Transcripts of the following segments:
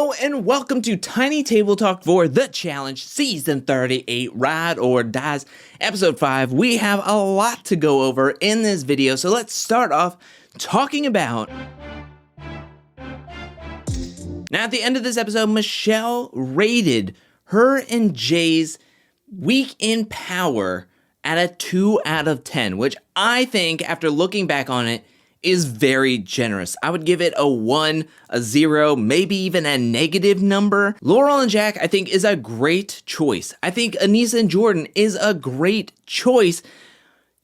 Hello and welcome to Tiny Table Talk for The Challenge Season 38 Ride or Dies Episode 5. We have a lot to go over in this video, so let's start off talking about... Now at the end of this episode, Michele rated her and Jay's week in power at a 2 out of 10, which I think, after looking back on it, is very generous. I would give it a 1, a 0, maybe even a negative number. Laurel and Jack, I think, is a great choice. I think Aneesa and Jordan is a great choice.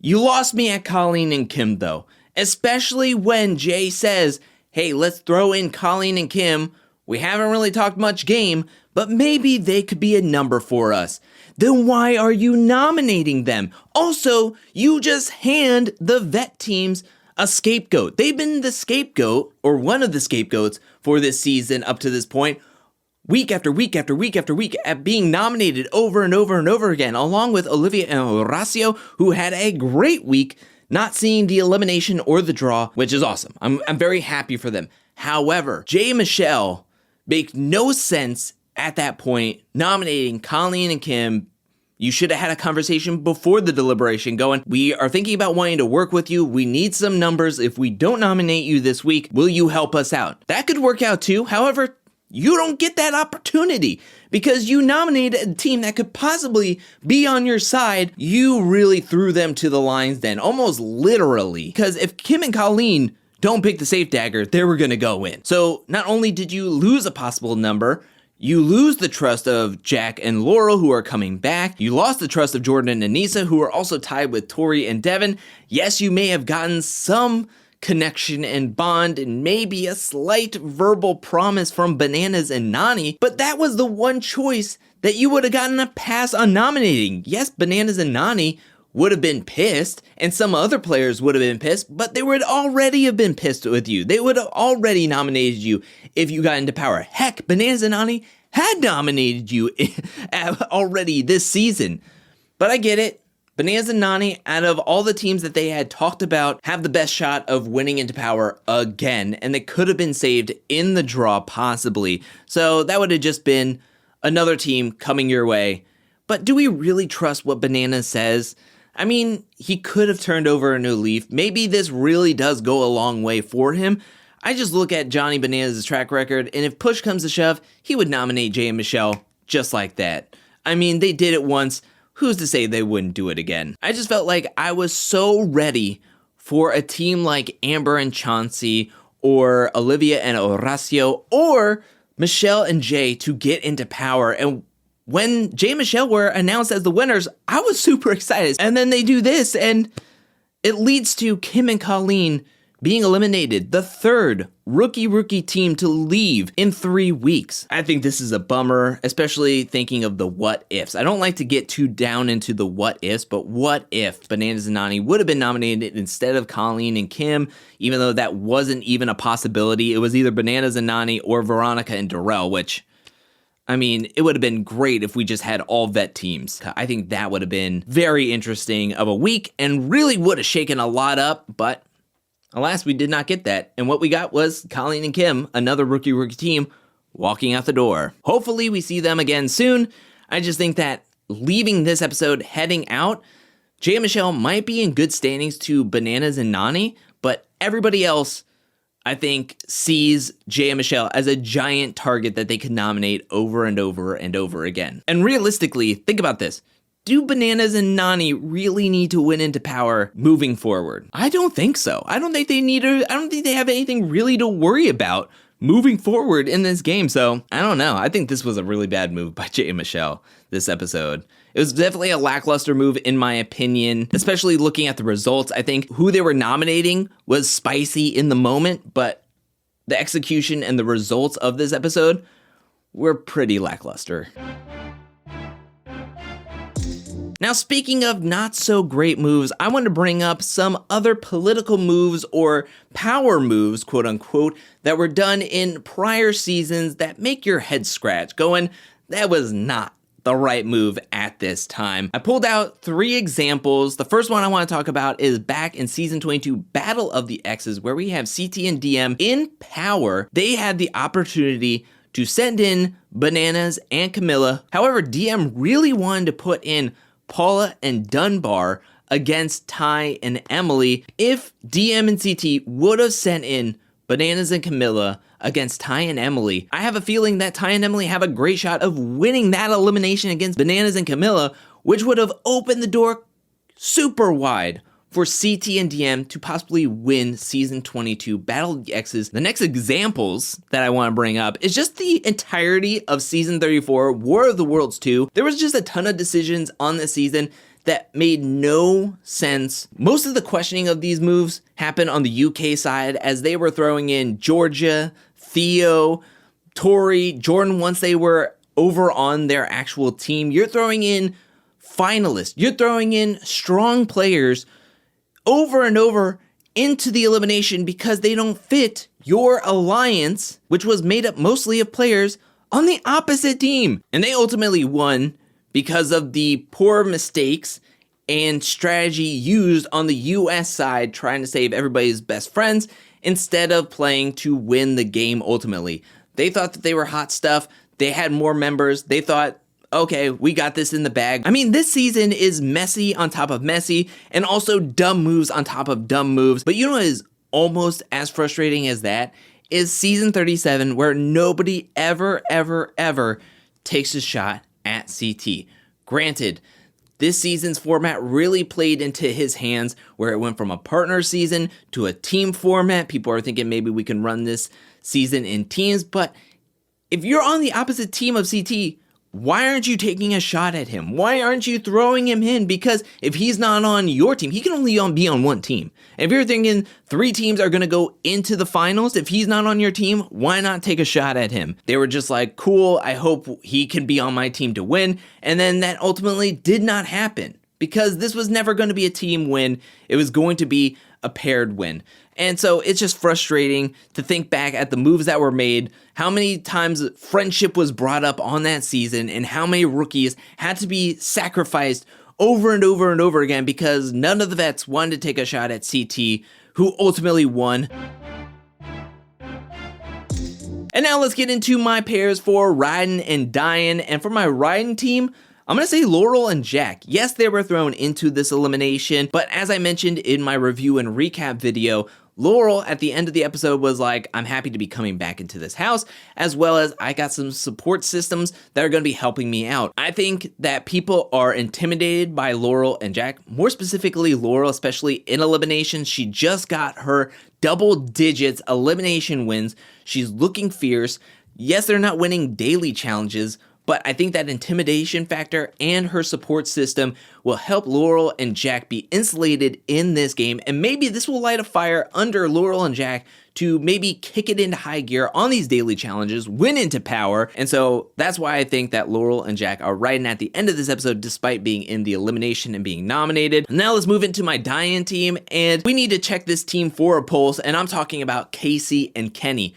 You lost me at Colleen and Kim, though, especially when Jay says, hey, let's throw in Colleen and Kim. We haven't really talked much game, but maybe they could be a number for us. Then why are you nominating them? Also, you just hand the vet teams a scapegoat. They've been the scapegoat, or one of the scapegoats, for this season up to this point, week after week after week after week, at being nominated over and over and over again, along with Olivia and Horacio, who had a great week, not seeing the elimination or the draw, which is awesome. I'm very happy for them. However, Jay Michele make no sense at that point, nominating Colleen and Kim. You should have had a conversation before the deliberation going, we are thinking about wanting to work with you. We need some numbers. If we don't nominate you this week, will you help us out? That could work out too. However, you don't get that opportunity because you nominated a team that could possibly be on your side. You really threw them to the lions then, almost literally. Because if Kim and Colleen don't pick the safe dagger, they were going to go in. So not only did you lose a possible number, you lose the trust of Jack and Laurel, who are coming back. You lost the trust of Jordan and Aneesa, who are also tied with Tori and Devin. Yes, you may have gotten some connection and bond and maybe a slight verbal promise from Bananas and Nany, but that was the one choice that you would have gotten a pass on nominating. Yes, Bananas and Nany would have been pissed, and some other players would have been pissed, but they would already have been pissed with you. They would have already nominated you if you got into power. Heck, Bananas and Nany had nominated you already this season. But I get it. Bananas and Nany, out of all the teams that they had talked about, have the best shot of winning into power again, and they could have been saved in the draw, possibly. So that would have just been another team coming your way. But do we really trust what Bananas says? I mean, he could have turned over a new leaf. Maybe this really does go a long way for him. I just look at Johnny Bananas' track record, and if push comes to shove, he would nominate Jay and Michele just like that. I mean, they did it once. Who's to say they wouldn't do it again? I just felt like I was so ready for a team like Amber and Chauncey, or Olivia and Horacio, or Michele and Jay to get into power. And when Jay and Michele were announced as the winners, I was super excited. And then they do this, and it leads to Kim and Colleen being eliminated, the third rookie team to leave in 3 weeks. I think this is a bummer, especially thinking of the what ifs. I don't like to get too down into the what ifs, but what if Bananas and Nany would have been nominated instead of Colleen and Kim, even though that wasn't even a possibility. It was either Bananas and Nany or Veronica and Darrell, which, I mean, it would have been great if we just had all vet teams. I think that would have been very interesting of a week and really would have shaken a lot up, but alas, we did not get that. And what we got was Colleen and Kim, another rookie team, walking out the door. Hopefully we see them again soon. I just think that leaving this episode, heading out, Jay and Michele might be in good standings to Bananas and Nany, but everybody else, I think, sees Jay and Michele as a giant target that they could nominate over and over and over again. And realistically, think about this. Do Bananas and Nany really need to win into power moving forward? I don't think so. I don't think they need to. I don't think they have anything really to worry about moving forward in this game. So I don't know. I think this was a really bad move by Jay and Michele this episode. It was definitely a lackluster move in my opinion, especially looking at the results. I think who they were nominating was spicy in the moment, but the execution and the results of this episode were pretty lackluster. Now, speaking of not so great moves, I want to bring up some other political moves or power moves, quote unquote, that were done in prior seasons that make your head scratch, going, that was not the right move at this time. I pulled out 3 examples. The first one I want to talk about is back in season 22, Battle of the Exes, where we have CT and DM in power. They had the opportunity to send in Bananas and Camilla. However, DM really wanted to put in Paula and Dunbar against Ty and Emily. If DM and CT would have sent in Bananas and Camilla against Ty and Emily, I have a feeling that Ty and Emily have a great shot of winning that elimination against Bananas and Camilla, which would have opened the door super wide for CT and DM to possibly win Season 22 Battle of the Exes. The next examples that I want to bring up is just the entirety of Season 34, War of the Worlds 2. There was just a ton of decisions on this season that made no sense. Most of the questioning of these moves happened on the UK side as they were throwing in Georgia, Theo, Tori, Jordan once they were over on their actual team. You're throwing in finalists. You're throwing in strong players over and over into the elimination because they don't fit your alliance, which was made up mostly of players on the opposite team. And they ultimately won because of the poor mistakes and strategy used on the US side trying to save everybody's best friends instead of playing to win the game ultimately. They thought that they were hot stuff. They had more members. They thought, okay, we got this in the bag. I mean, this season is messy on top of messy and also dumb moves on top of dumb moves. But you know what is almost as frustrating as that is Season 37, where nobody ever takes a shot at CT. Granted, this season's format really played into his hands where it went from a partner season to a team format. People are thinking maybe we can run this season in teams, but if you're on the opposite team of CT, why aren't you taking a shot at him? Why aren't you throwing him in? Because if he's not on your team, he can only be on one team. If you're thinking 3 teams are going to go into the finals, if he's not on your team, why not take a shot at him? They were just like, cool, I hope he can be on my team to win. And then that ultimately did not happen because this was never going to be a team win. It was going to be a paired win. And so it's just frustrating to think back at the moves that were made, how many times friendship was brought up on that season, and how many rookies had to be sacrificed over and over and over again because none of the vets wanted to take a shot at CT, who ultimately won. And now let's get into my pairs for Ridin and Dyin. And for my Ridin team, I'm going to say Laurel and Jack. Yes, they were thrown into this elimination, but as I mentioned in my review and recap video, Laurel at the end of the episode was like, I'm happy to be coming back into this house, as well as I got some support systems that are going to be helping me out. I think that people are intimidated by Laurel and Jack, more specifically Laurel, especially in eliminations. She just got her double digits elimination wins. She's looking fierce. Yes, they're not winning daily challenges, but I think that intimidation factor and her support system will help Laurel and Jack be insulated in this game, and maybe this will light a fire under Laurel and Jack to maybe kick it into high gear on these daily challenges, win into power, and so that's why I think that Laurel and Jack are riding at the end of this episode despite being in the elimination and being nominated. Now let's move into my Dyin team, and we need to check this team for a pulse, and I'm talking about Casey and Kenny.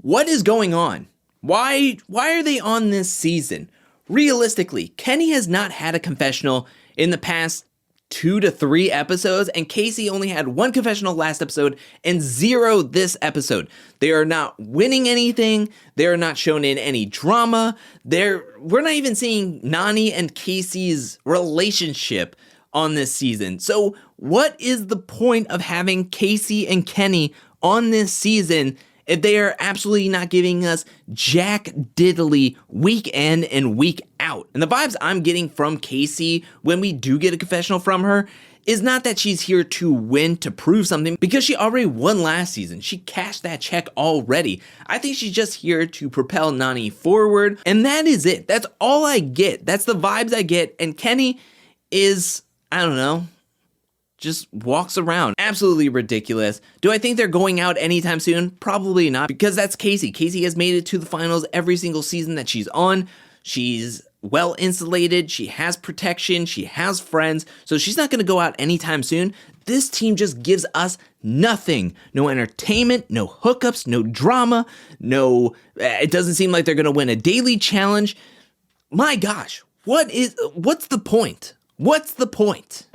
What is going on? Why are they on this season? Realistically, Kenny has not had a confessional in the past 2 to 3 episodes, and Casey only had 1 confessional last episode and 0 this episode. They are not winning anything. They are not shown in any drama. We're not even seeing Nany and Casey's relationship on this season. So what is the point of having Casey and Kenny on this season if they are absolutely not giving us jack diddly week in and week out? And the vibes I'm getting from Casey when we do get a confessional from her is not that she's here to win, to prove something, because she already won last season. She cashed that check already. I think she's just here to propel Nany forward, and that is it. That's all I get. That's the vibes I get, and Kenny is, I don't know, just walks around. Absolutely ridiculous. Do I think they're going out anytime soon? Probably not, because that's Casey. Casey has made it to the finals every single season that she's on. She's well insulated. She has protection. She has friends. So she's not going to go out anytime soon. This team just gives us nothing. No entertainment, no hookups, no drama, it doesn't seem like they're going to win a daily challenge. My gosh, what's the point? What's the point?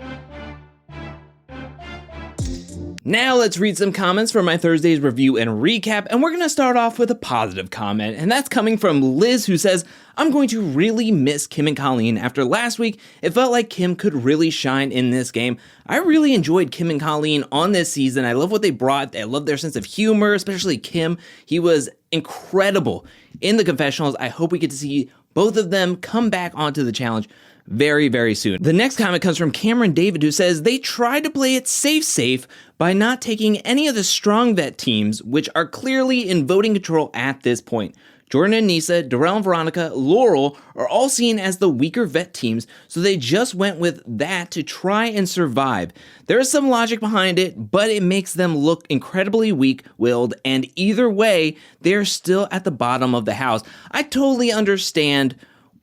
Now let's read some comments from my Thursday's review and recap, and we're going to start off with a positive comment, and that's coming from Liz, who says, I'm going to really miss Kim and Colleen. After last week, it felt like Kim could really shine in this game. I really enjoyed Kim and Colleen on this season. I love what they brought. I love their sense of humor, especially Kim. He was incredible in the confessionals. I hope we get to see both of them come back onto the challenge very, very soon. The next comment comes from Cameron David, who says they tried to play it safe by not taking any of the strong vet teams, which are clearly in voting control at this point. Jordan and Nisa, Darrell and Veronica, Laurel are all seen as the weaker vet teams, so they just went with that to try and survive. There is some logic behind it, but it makes them look incredibly weak-willed, and either way, they're still at the bottom of the house. I totally understand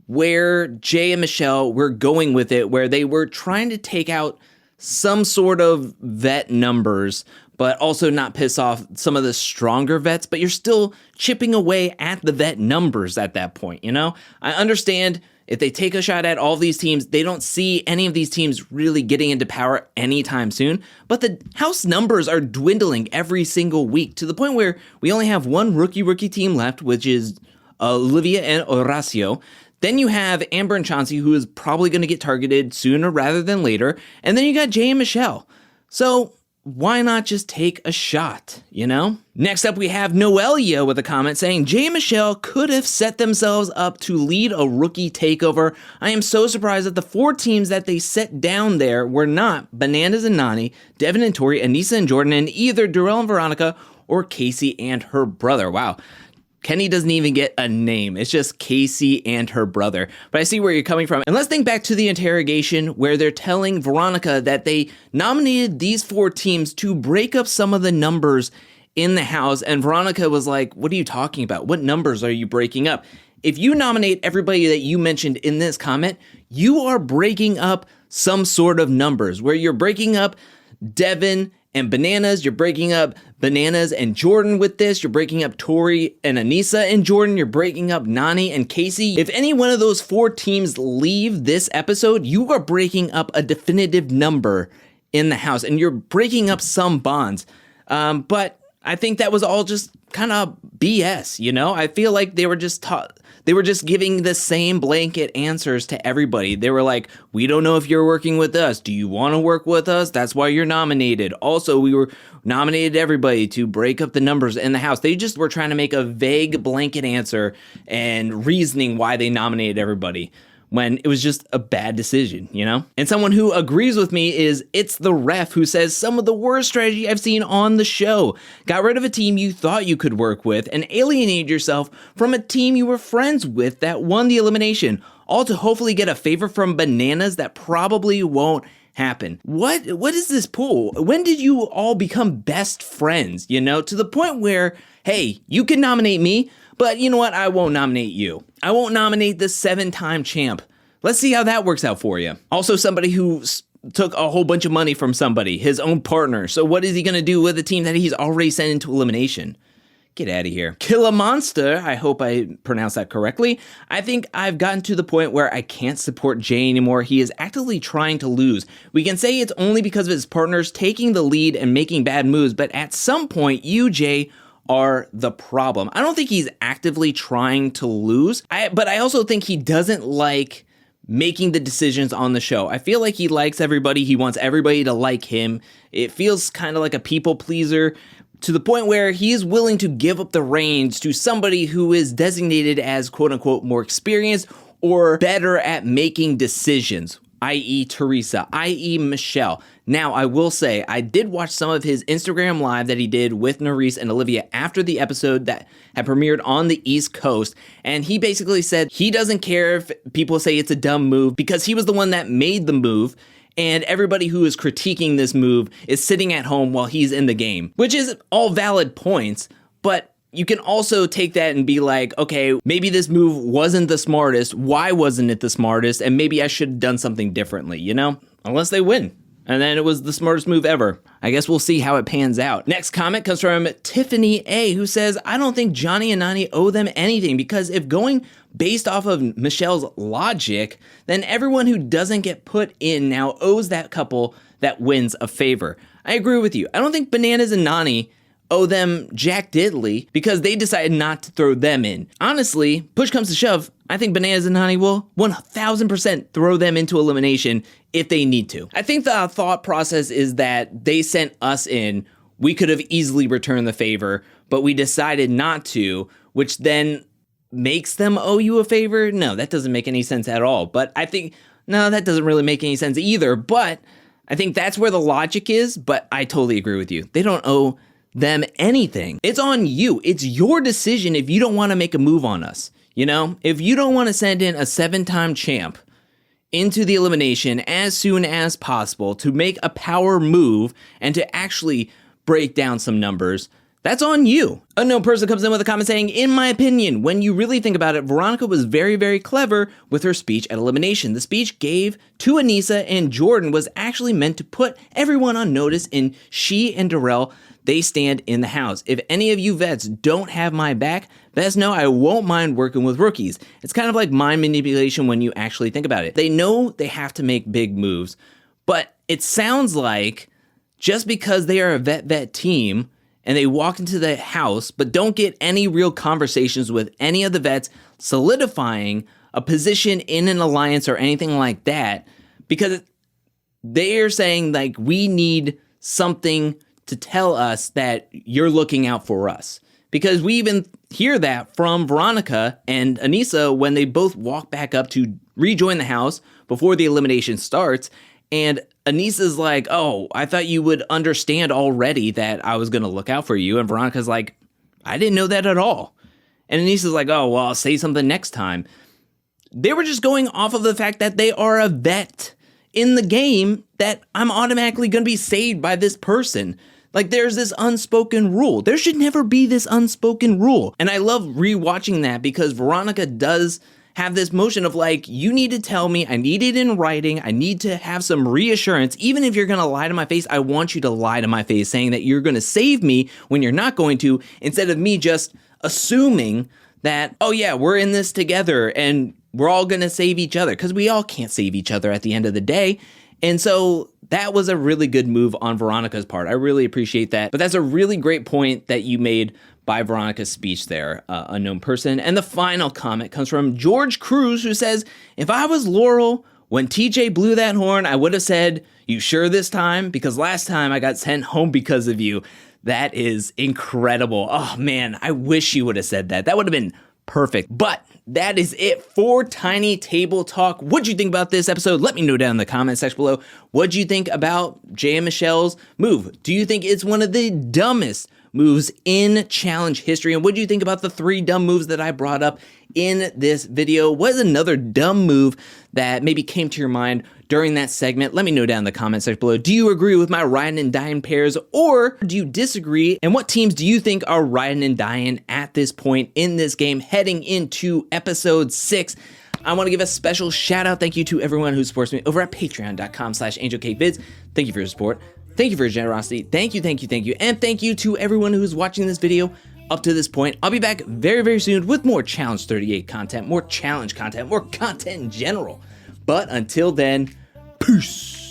where Jay and Michele were going with it, where they were trying to take out some sort of vet numbers, but also not piss off some of the stronger vets, but you're still chipping away at the vet numbers at that point, you know? I understand if they take a shot at all of these teams, they don't see any of these teams really getting into power anytime soon, but the house numbers are dwindling every single week to the point where we only have one rookie team left, which is Olivia and Horacio. Then you have Amber and Chauncey, who is probably going to get targeted sooner rather than later. And then you got Jay and Michele. So why not just take a shot, you know? Next up, we have Noelia with a comment saying, Jay and Michele could have set themselves up to lead a rookie takeover. I am so surprised that the 4 teams that they set down there were not Bananas and Nany, Devin and Tori, Anissa and Jordan, and either Darrell and Veronica or Casey and her brother. Wow. Kenny doesn't even get a name. It's just Casey and her brother. But I see where you're coming from. And let's think back to the interrogation where they're telling Veronica that they nominated these 4 teams to break up some of the numbers in the house. And Veronica was like, what are you talking about? What numbers are you breaking up? If you nominate everybody that you mentioned in this comment, you are breaking up some sort of numbers where you're breaking up Devin and Bananas, you're breaking up Bananas and Jordan with this, you're breaking up Tori and Anissa and Jordan, you're breaking up Nany and Casey. If any one of those 4 teams leave this episode, you are breaking up a definitive number in the house, and you're breaking up some bonds. But I think that was all just kind of BS, you know? I feel like they were just giving the same blanket answers to everybody. They were like, we don't know if you're working with us. Do you want to work with us? That's why you're nominated. Also, we were nominated everybody to break up the numbers in the house. They just were trying to make a vague blanket answer and reasoning why they nominated everybody, when it was just a bad decision, you know? And someone who agrees with me is It's the Ref, who says some of the worst strategy I've seen on the show. Got rid of a team you thought you could work with and alienated yourself from a team you were friends with that won the elimination, all to hopefully get a favor from Bananas that probably won't happen. What is this pool? When did you all become best friends, you know? To the point where, hey, you can nominate me, but you know what? I won't nominate you. I won't nominate the 7-time champ. Let's see how that works out for you. Also, somebody who took a whole bunch of money from somebody, his own partner. So what is he going to do with a team that he's already sent into elimination? Get out of here. Kill a Monster, I hope I pronounced that correctly. I think I've gotten to the point where I can't support Jay anymore. He is actively trying to lose. We can say it's only because of his partners taking the lead and making bad moves, but at some point, you, Jay, are the problem. I don't think he's actively trying to lose, but I also think he doesn't like making the decisions on the show. I feel like he likes everybody. He wants everybody to like him. It feels kind of like a people pleaser to the point where he's willing to give up the reins to somebody who is designated as quote unquote more experienced or better at making decisions, i.e. Teresa, i.e. Michele. Now, I will say, I did watch some of his Instagram Live that he did with Nerys and Olivia after the episode that had premiered on the East Coast, and he basically said he doesn't care if people say it's a dumb move because he was the one that made the move, and everybody who is critiquing this move is sitting at home while he's in the game, which is all valid points, but you can also take that and be like, okay, maybe this move wasn't the smartest. Why wasn't it the smartest? And maybe I should have done something differently, you know? Unless they win. And then it was the smartest move ever. I guess we'll see how it pans out. Next comment comes from Tiffany A, who says, I don't think Johnny and Nany owe them anything because if going based off of Michele's logic, then everyone who doesn't get put in now owes that couple that wins a favor. I agree with you. I don't think Bananas and Nani owe them jack diddly because they decided not to throw them in. Honestly, push comes to shove, I think Bananas and Nani will 1000% throw them into elimination if they need to. I think the thought process is that they sent us in. We could have easily returned the favor, but we decided not to, which then makes them owe you a favor? No, that doesn't make any sense at all. But I think, no, that doesn't really make any sense either. But I think that's where the logic is, but I totally agree with you. They don't owe them anything. It's on you. It's your decision if you don't want to make a move on us. You know, if you don't want to send in a 7-time champ into the elimination as soon as possible to make a power move and to actually break down some numbers, that's on you. Unknown person comes in with a comment saying, in my opinion, when you really think about it, Veronica was very, very clever with her speech at elimination. The speech gave to Anissa and Jordan was actually meant to put everyone on notice, and she and Darrell, they stand in the house. If any of you vets don't have my back, best know I won't mind working with rookies. It's kind of like mind manipulation when you actually think about it. They know they have to make big moves, but it sounds like just because they are a vet team and they walk into the house but don't get any real conversations with any of the vets solidifying a position in an alliance or anything like that, because they're saying like, we need something to tell us that you're looking out for us. Because we even hear that from Veronica and Anissa when they both walk back up to rejoin the house before the elimination starts. And Anissa's like, oh, I thought you would understand already that I was going to look out for you. And Veronica's like, I didn't know that at all. And Anissa's like, oh, well, I'll say something next time. They were just going off of the fact that they are a vet in the game, that I'm automatically going to be saved by this person. Like, there's this unspoken rule. There should never be this unspoken rule. And I love rewatching that because Veronica does have this motion of like, you need to tell me, I need it in writing, I need to have some reassurance. Even if you're gonna lie to my face, I want you to lie to my face saying that you're gonna save me when you're not going to, instead of me just assuming that, oh yeah, we're in this together and we're all gonna save each other, because we all can't save each other at the end of the day. And so that was a really good move on Veronica's part. I really appreciate that. But that's a really great point that you made by Veronica's speech there, unknown person. And the final comment comes from George Cruz, who says, if I was Laurel, when TJ blew that horn, I would have said, you sure this time? Because last time I got sent home because of you. That is incredible. Oh man, I wish you would have said that. That would have been perfect. But that is it for Tiny Table Talk. What'd you think about this episode? Let me know down in the comment section below. What'd you think about Jay and Michelle's move? Do you think it's one of the dumbest moves in challenge history? And what do you think about the 3 dumb moves that I brought up in this video? What is another dumb move that maybe came to your mind during that segment? Let me know down in the comment section below. Do you agree with my Ridin and dyin pairs, or do you disagree? And what teams do you think are riding and dyin at this point in this game heading into episode 6? I want to give a special shout out. Thank you to everyone who supports me over at patreon.com/AngelCakeVids. Thank you for your support. Thank you for your generosity. Thank you. And thank you to everyone who's watching this video up to this point. I'll be back very, very soon with more Challenge 38 content, more challenge content, more content in general. But until then, peace.